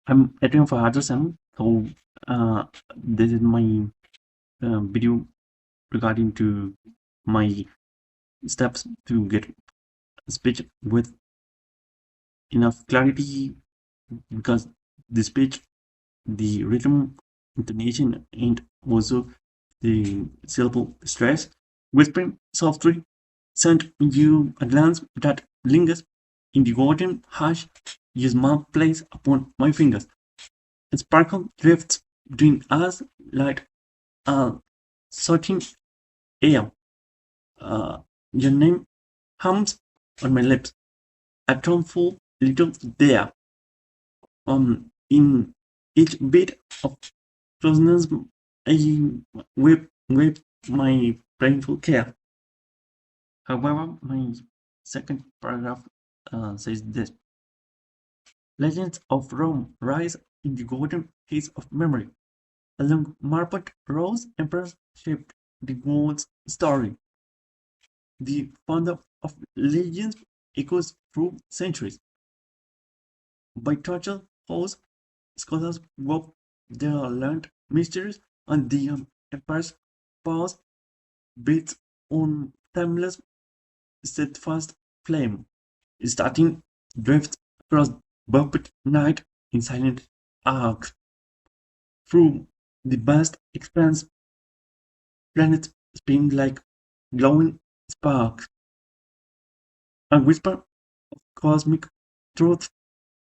I'm Adrian Fajardo. So this is my video regarding to my steps to get speech with enough clarity, because the speech, the rhythm, intonation, and also the syllable stress, whispering softly sent you a glance that lingers in the golden hush your smile plays upon my fingers. A sparkle drifts between us like a certain air. Your name hums on my lips. A tuneful little there. In each bit of closeness, I whip my painful care. However, my second paragraph says this: Legends of Rome rise in the golden haze of memory. Along marble rows, emperors shaped the world's story. The founder of legends echoes through centuries. By torture halls, scholars wove their learned mysteries, and the empire's pause beats on timeless, steadfast flame. Starting drifts across bumped night in silent arcs. Through the vast expanse, planets spin like glowing sparks. A whisper of cosmic truth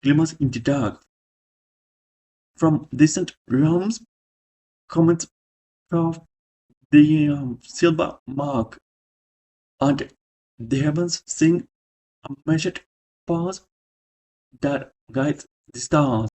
glimmers in the dark. From distant realms, comets carve the silver mark, and the heavens sing a measured pause that guides the stars.